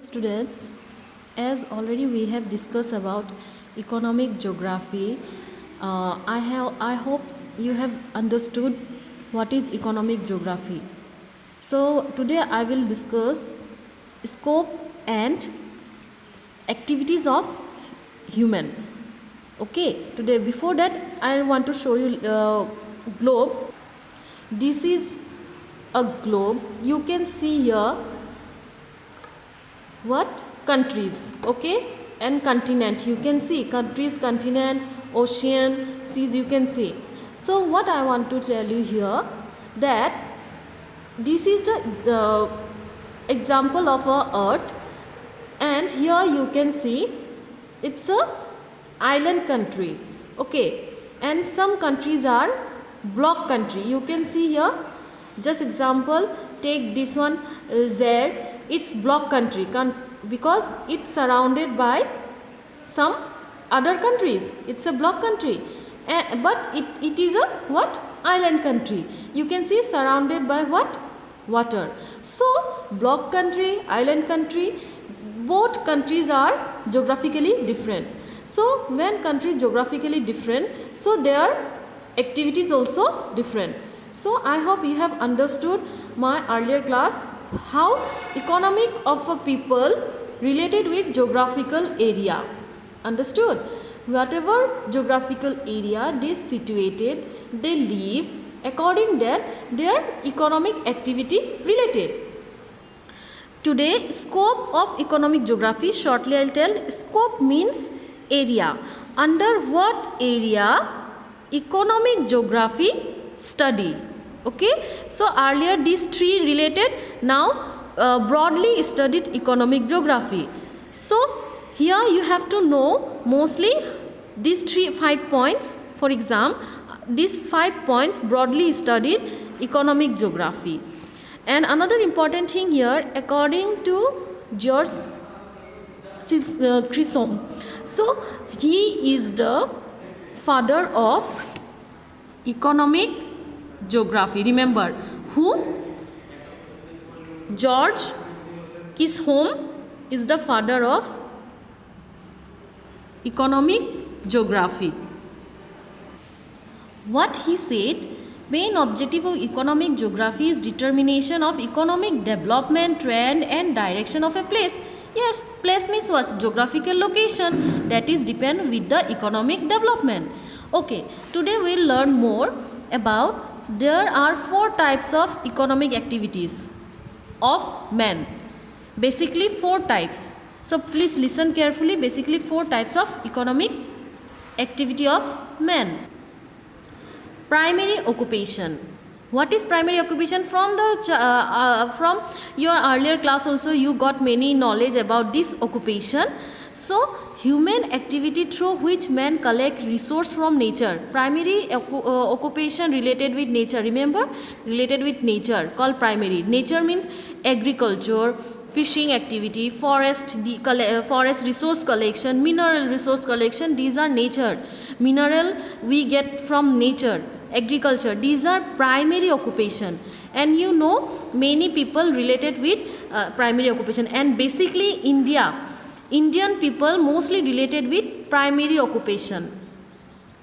Students, as already we have discussed about economic geography, I hope you have understood what is economic geography. So today I will discuss scope and activities of human. Okay, today before that I want to show you globe. This is a globe. You can see here what countries, okay, and continent. You can see countries, continent, ocean, seas, you can see. So what I want to tell you here, that this is the example of a earth, and here you can see it's a island country, okay, and some countries are block country. You can see here, just example, take this one, Z. It's block country because it's surrounded by some other countries. It's a block country, but it is a what, island country. You can see surrounded by what, water. So block country, island country, both countries are geographically different. So when country geographically different, so their activities also different. So I hope you have understood my earlier class how economic of a people related with geographical area. Understood? Whatever geographical area they situated, they live, according that their economic activity related. Today, scope of economic geography, shortly I will tell. Scope means area. Under what area economic geography study? Okay, so earlier these three related, now broadly studied economic geography. So here you have to know mostly these 5 points for exam. These 5 points broadly studied economic geography. And another important thing here, according to George Chisholm, so he is the father of economic geography. Remember who? George Chisholm is the father of economic geography. What he said, main objective of economic geography is determination of economic development, trend and direction of a place. Yes, place means what? Geographical location, that is depend with the economic development. Okay, today we will learn more about, there are 4 types of economic activities of man. Basically 4 types. So please listen carefully. Basically 4 types of economic activity of man. Primary occupation. What is primary occupation? From from your earlier class also you got many knowledge about this occupation. So human activity through which man collect resource from nature. Primary occupation related with nature. Remember, related with nature, called primary. Nature means agriculture, fishing activity, forest resource collection, mineral resource collection. These are nature. Mineral we get from nature. Agriculture, these are primary occupation, and you know many people related with primary occupation. And basically Indian people mostly related with primary occupation.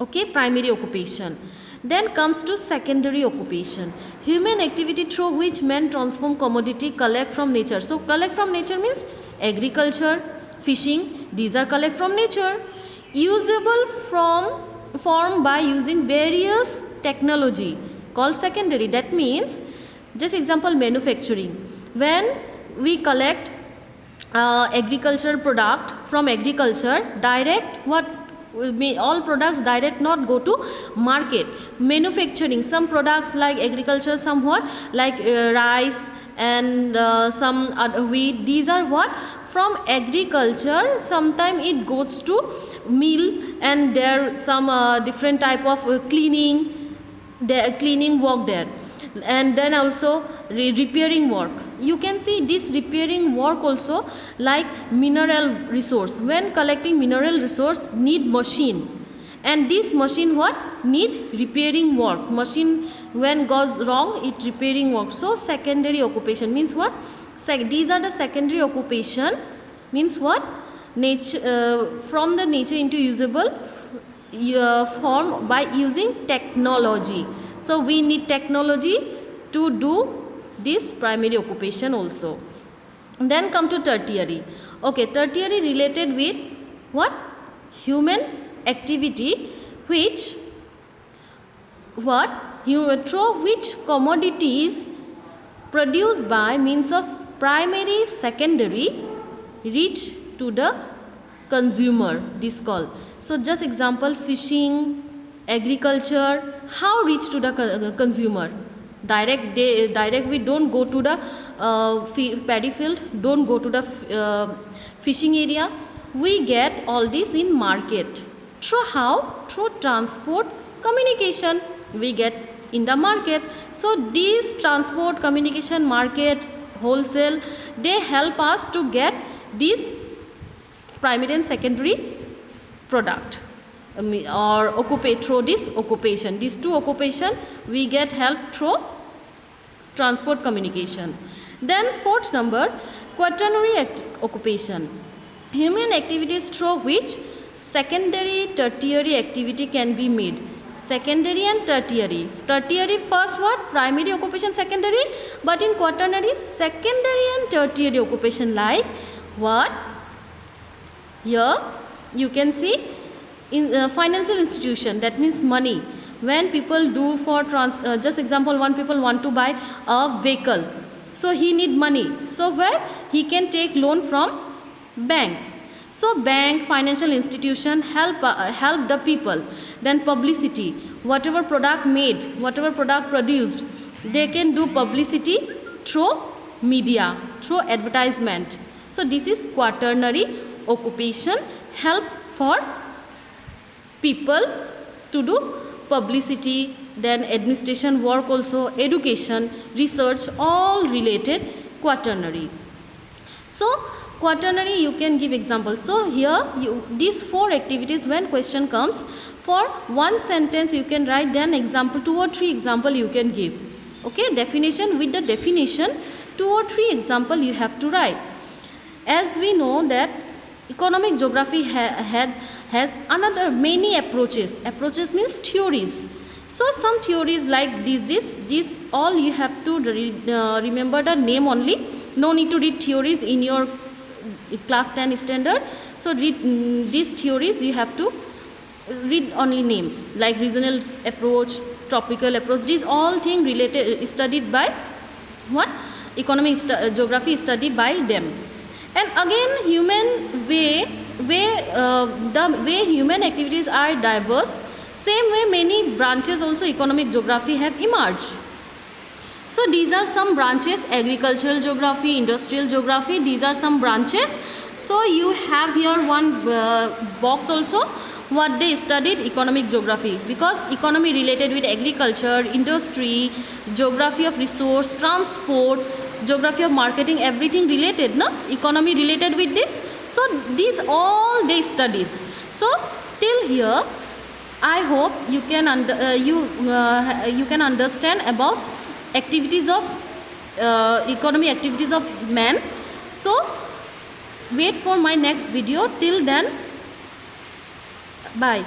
Okay, primary occupation. Then comes to secondary occupation, human activity through which men transform commodity, collect from nature. So collect from nature means agriculture, fishing, these are collect from nature. Usable from form by using various technology, called secondary. That means, just example, manufacturing. When we collect agricultural product from agriculture, direct what all products direct not go to market. Manufacturing, some products like agriculture, somewhat like rice and some other wheat, these are what, from agriculture. Sometime it goes to mill, and there some different type of cleaning work there, and then also repairing work. You can see this repairing work also, like mineral resource. When collecting mineral resource need machine, and this machine what, need repairing work. Machine when goes wrong, it repairing work. So secondary occupation means what, these are the secondary occupation, means what? Nature, from the nature into usable form by using technology. So we need technology to do this primary occupation also. Then come to tertiary. Okay, tertiary related with what? Human activity, which what? Through which commodities produced by means of primary, secondary reach to the consumer, this call. So just example, fishing, agriculture, how reach to the consumer? Direct we don't go to the paddy field, don't go to the fishing area. We get all this in market. Through how? Through transport, communication, we get in the market. So these transport, communication, market, wholesale, they help us to get this primary and secondary product or occupate through this occupation. These two occupation we get help through transport, communication. Then fourth number, quaternary occupation, human activities through which secondary, tertiary activity can be made. Secondary and tertiary. Tertiary first what? Primary occupation, secondary. But in quaternary, secondary and tertiary occupation like what? Here you can see in financial institution, that means money. When people do for just example, one people want to buy a vehicle, so he need money. So where he can take loan from bank. So bank, financial institution help the people. Then publicity, whatever product made, whatever product produced, they can do publicity through media, through advertisement. So this is quaternary occupation, help for people to do publicity, then administration work also, education, research, all related quaternary. So quaternary you can give examples. So here these four activities, when question comes, for one sentence you can write, then example 2 or 3 example you can give. Okay, definition, with the definition 2 or 3 example you have to write. As we know that economic geography has another many approaches. Approaches means theories. So some theories like this all you have to remember the name only. No need to read theories in your class 10 standard. So read these theories, you have to read only name, like regional approach, tropical approach. These all things related studied by what? Economic geography studied by them. And again, human the way human activities are diverse, same way many branches also economic geography have emerged. So these are some branches: agricultural geography, industrial geography, these are some branches. So you have here one box also, what they studied economic geography, because economy related with agriculture, industry, geography of resource, transport, geography of marketing, everything related, no? Economy related with this. So these all they studied. So till here I hope you can you can understand about activities of economy activities of man. So wait for my next video. Till then, bye.